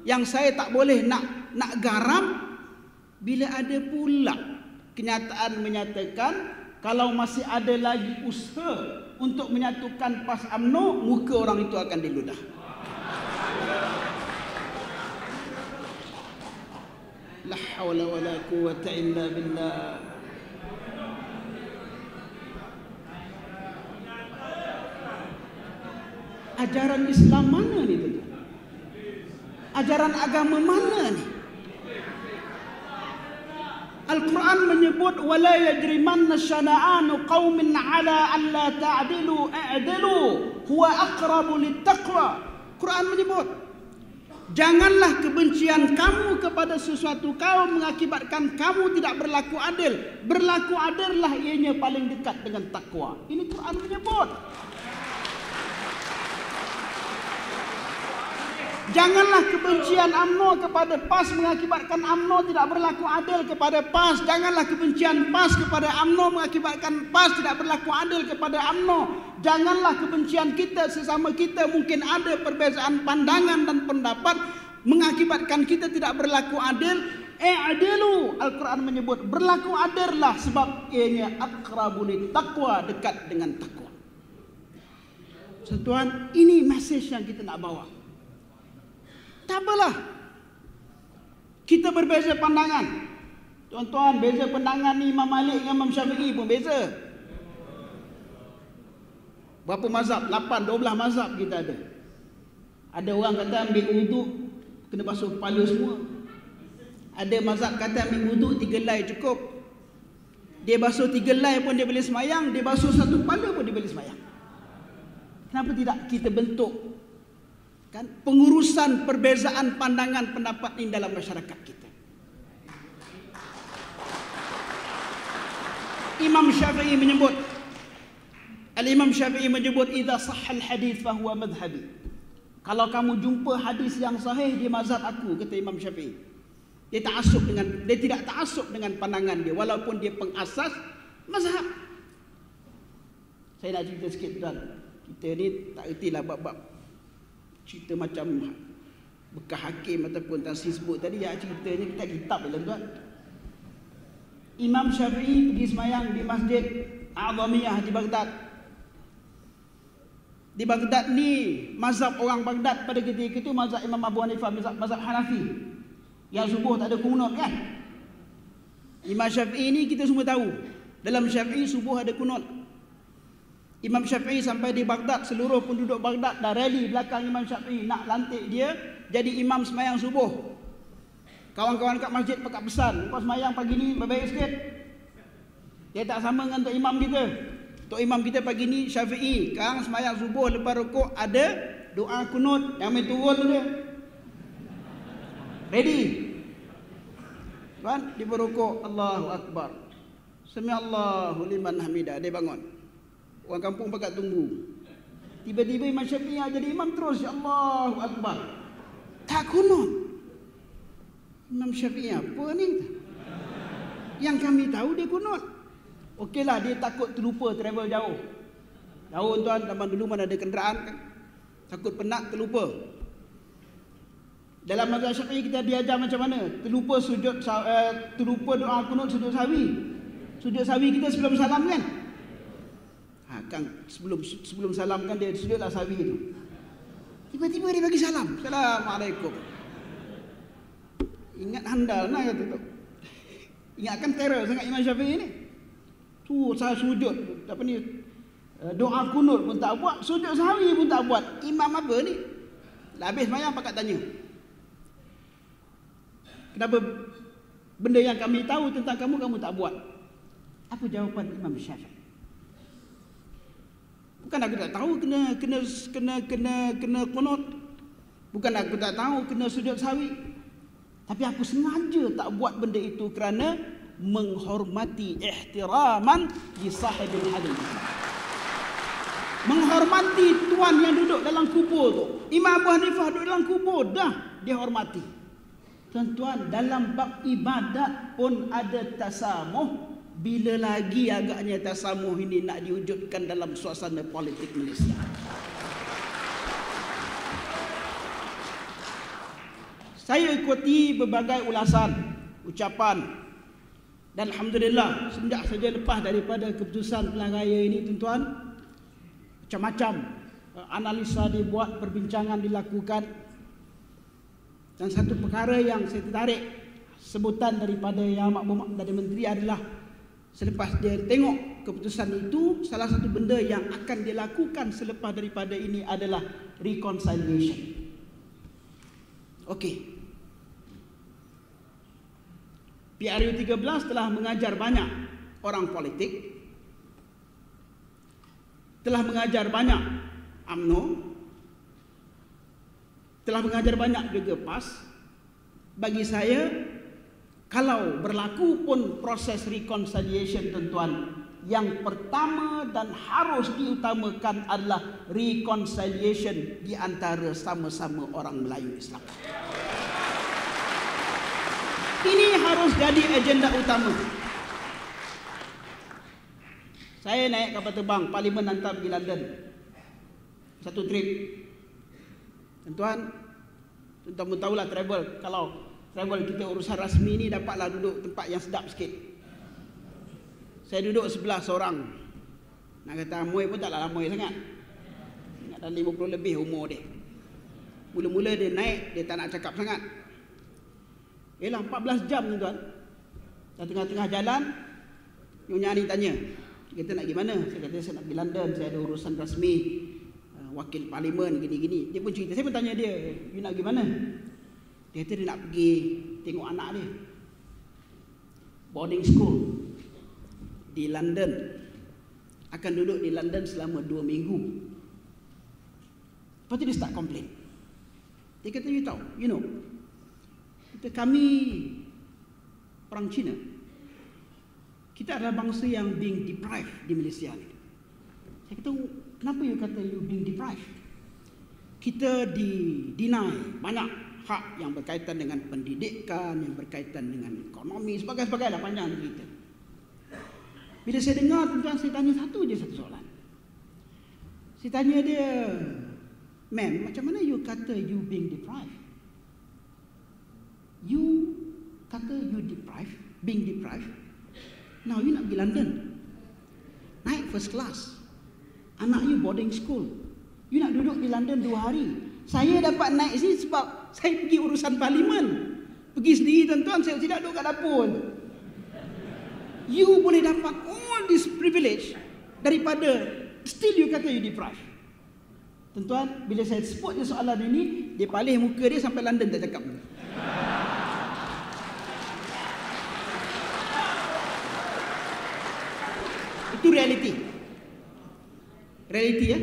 yang saya tak boleh nak garam, bila ada pula kenyataan menyatakan kalau masih ada lagi usaha untuk menyatukan PAS UMNO, muka orang itu akan diludah. La haula wala quwwata illa billah. Ajaran Islam mana ni tu? Ajaran agama mana ni? Al-Quran menyebut wala yajrimanna syana'anu qaumin ala alla ta'dilu i'dilu huwa aqrabu littaqwa. Quran menyebut janganlah kebencian kamu kepada sesuatu kaum mengakibatkan kamu tidak berlaku adil. Berlaku adillah ianya paling dekat dengan takwa. Ini Quran menyebut. Janganlah kebencian UMNO kepada PAS mengakibatkan UMNO tidak berlaku adil kepada PAS. Janganlah kebencian PAS kepada UMNO mengakibatkan PAS tidak berlaku adil kepada UMNO. Janganlah kebencian kita sesama kita, mungkin ada perbezaan pandangan dan pendapat, mengakibatkan kita tidak berlaku adil. I'dilu, Al-Quran menyebut berlaku adillah, sebab ianya aqrabu littaqwa, dekat dengan takwa. Tuan, ini message yang kita nak bawa. Tak apalah kita berbeza pandangan. Tuan-tuan, beza pandangan ni Imam Malik dengan Imam Syafi'i pun beza. Berapa mazhab? 8, 12 mazhab kita ada. Ada orang kata ambil wuduk kena basuh kepala semua. Ada mazhab kata ambil wuduk 3 helai cukup. Dia basuh 3 helai pun dia boleh semayang, dia basuh 1 kepala pun dia boleh semayang. Kenapa tidak kita bentuk kan pengurusan perbezaan pandangan pendapat ini dalam masyarakat kita? Imam Syafi'i menyebut, Al-Imam Syafi'i menyebut idza sahhal hadis fa huwa madhhabi. Kalau kamu jumpa hadis yang sahih, dia mazhab aku, kata Imam Syafi'i. Dia tidak ta'assub dengan pandangan dia walaupun dia pengasas mazhab. Saya nak cerita sikit tuan. Kita ni tak ertilah bab-bab cerita macam bekas hakim ataupun Tan sebut tadi, ya ceritanya kita kitab dalam tuan. Imam Syafi'i pergi semayang di Masjid A'zamiyah di Baghdad. Di Baghdad ni mazhab orang Baghdad pada ketika itu mazhab Imam Abu Hanifah, mazhab Hanafi. Yang subuh tak ada kunut kan? Imam Syafi'i ni kita semua tahu, dalam Syafi'i subuh ada kunut. Imam Syafi'i sampai di Baghdad, seluruh penduduk Baghdad dah rally belakang Imam Syafi'i nak lantik dia jadi imam semayang subuh. Kawan-kawan kat masjid pekat pesan, kau semayang pagi ni baik sikit. Dia tak sama dengan tok imam kita. Tok imam kita pagi ni Syafi'i, sekarang semayang subuh lepas rukuk ada doa kunut, yang main turun dia. Ready. Kan di rukuk Allahu Akbar. Sami Allahu liman hamidah, dia bangun. Orang kampung pakat tunggu. Tiba-tiba Imam Syafi'i jadi imam terus, ya Allahu Akbar. Tak kunut. Imam Syafi'i apa ni? Yang kami tahu dia kunut. Okeylah, dia takut terlupa travel jauh. Jauh tuan, zaman dulu mana ada kenderaan kan. Takut penat terlupa. Dalam mazhab Syafi'i kita diajar macam mana? Terlupa terlupa doa kunut sujud sawi. Sujud sawi kita sebelum salam kan? Kan sebelum salam kan dia sujudlah sawi tu. Tiba-tiba dia bagi salam. Assalamualaikum. Ingat handal nak kata tu. Ingatkan terror sangat Imam Syafi'i ni. Tu saya sujud apa ni, doa kunut pun tak buat, sujud sawi pun tak buat. Imam apa ni? Habis sembahyang pakat tanya. Kenapa benda yang kami tahu tentang kamu tak buat? Apa jawapan Imam Syafi'i? Bukan aku tak tahu kena kunut. Bukan aku tak tahu kena sujud sawi. Tapi aku sengaja tak buat benda itu kerana menghormati ihtiraman li sahibil hadis. Menghormati tuan yang duduk dalam kubur tu. Imam Abu Hanifah duduk dalam kubur, dah dia hormati. Tuan-tuan, dalam bab ibadat pun ada tasamuh. Bila lagi agaknya tasamuh ini nak diwujudkan dalam suasana politik Malaysia? Saya ikuti berbagai ulasan, ucapan, dan alhamdulillah semenjak saja lepas daripada keputusan pilihan raya ini tuan-tuan, macam-macam analisa dibuat, perbincangan dilakukan. Dan satu perkara yang saya tertarik sebutan daripada Yang Amat Perdana Menteri adalah selepas dia tengok keputusan itu, salah satu benda yang akan dia lakukan selepas daripada ini adalah reconciliation. Okey. PRU 13 telah mengajar banyak orang politik, telah mengajar banyak UMNO, telah mengajar banyak juga PAS. Bagi saya, kalau berlaku pun proses reconciliation tuan-tuan, yang pertama dan harus diutamakan adalah reconciliation di antara sama-sama orang Melayu Islam. Ini harus jadi agenda utama. Saya naik kapal terbang, Parlimen hantar pergi London. Satu trip. Tuan-tuan pun tahulah travel. Kalau travel kita urusan rasmi ni dapatlah duduk tempat yang sedap sikit. Saya duduk sebelah seorang. Nak kata amoy pun taklah amoy sangat. Ingat dah 50 lebih umur dia. Mula-mula dia naik, dia tak nak cakap sangat. Yelah 14 jam tuan. Dah tengah-tengah jalan, Nyonya ni tanya, dia kata nak pergi mana? Saya kata saya nak pergi London, saya ada urusan rasmi, wakil parlimen gini-gini. Dia pun cerita, saya pun tanya dia, you nak pergi mana? Dia kata dia nak pergi tengok anak dia, boarding school di London. Akan duduk di London selama 2 minggu. Lepas tu dia start komplain. Dia kata, you know, kami orang Cina, kita adalah bangsa yang being deprived di Malaysia ni. Saya kata, kenapa you kata you being deprived? Kita deny banyak hak yang berkaitan dengan pendidikan, yang berkaitan dengan ekonomi, sebagainya lah, panjang cerita. Bila saya dengar tuan-tuan, saya tanya satu soalan. Saya tanya dia, ma'am, macam mana you kata you being deprived? You kata you being deprived. Now you nak pergi London, naik first class, anak you boarding school, you nak duduk di London 2 hari. Saya dapat naik sini sebab saya pergi urusan parlimen, pergi sendiri tuan-tuan, saya tidak duduk kat dapur. You boleh dapat all this privilege daripada still you kata you deprived. Tuan-tuan, bila saya sebut je soalan ini, dia palih muka dia sampai London tak cakap. Itu realiti. Realiti ya.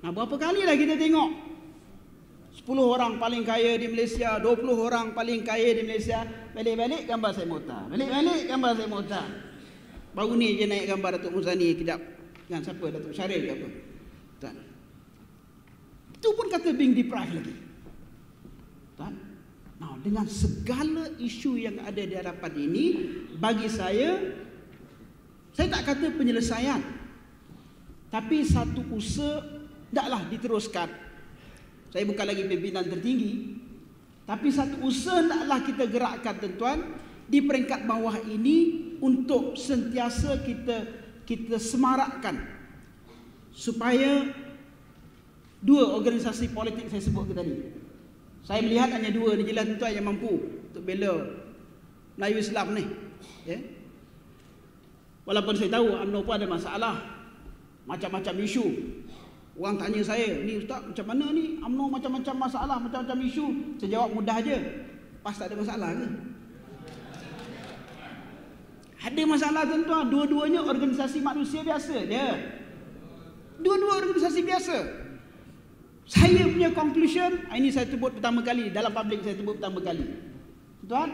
Nah, berapa kali dah kita tengok 10 orang paling kaya di Malaysia, 20 orang paling kaya di Malaysia, balik-balik gambar saya motor, balik-balik gambar saya motor. Baru ni je naik gambar Datuk Muzani kejap dengan siapa, Datuk Syaril ke apa. Tuan, itu pun kata being deprived lagi. Tuan, nah, dengan segala isu yang ada di hadapan ini, bagi saya tak kata penyelesaian, tapi satu usaha taklah diteruskan. Saya bukan lagi pimpinan tertinggi, tapi satu usaha taklah kita gerakkan tuan-tuan di peringkat bawah ini untuk sentiasa kita semarakkan supaya 2 organisasi politik saya sebut tadi. Saya melihat hanya 2 ni je lah tuan-tuan yang mampu untuk bela Melayu Islam ni. Ya. Walaupun saya tahu UMNO pun ada masalah, macam-macam isu. Orang tanya saya, ni Ustaz macam mana ni? UMNO macam-macam masalah, macam-macam isu. Saya jawab mudah je, PAS tak ada masalah ke? Ada masalah tuan-tuan, dua-duanya organisasi manusia biasa je. Dua-dua organisasi biasa. Saya punya conclusion, ini saya sebut pertama kali, dalam publik saya sebut pertama kali. Tuan,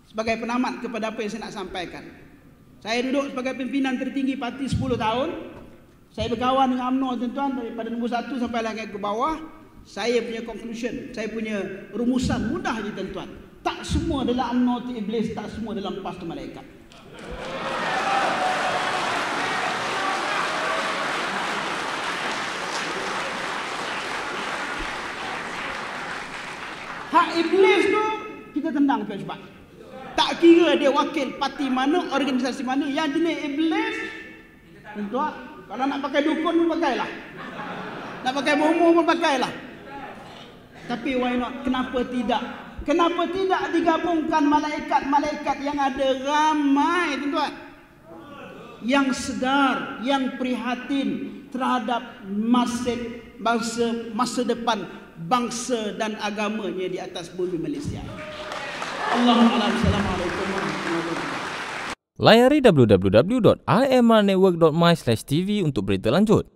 sebagai penamat kepada apa yang saya nak sampaikan. Saya duduk sebagai pimpinan tertinggi parti 10 tahun. Saya berkawan dengan UMNO tuan-tuan daripada nombor 1 sampai langit ke bawah. Saya punya conclusion, saya punya rumusan mudah je tuan-tuan. Tak semua adalah UMNO tu iblis, tak semua dalam PAS tu malaikat. Hak iblis tu kita tendang cepat. Tak kira dia wakil parti mana, organisasi mana, yang jenis iblis tentu kalau nak pakai dukun pun pakailah. Nak pakai bomo pun pakailah. Tapi why not? Kenapa tidak? Kenapa tidak digabungkan malaikat-malaikat yang ada ramai, tuan-tuan, yang sedar, yang prihatin terhadap masa depan bangsa dan agamanya di atas bumi Malaysia. Assalamualaikum warahmatullahi wabarakatuh. Layari www.imrnetwork.my/tv untuk berita lanjut.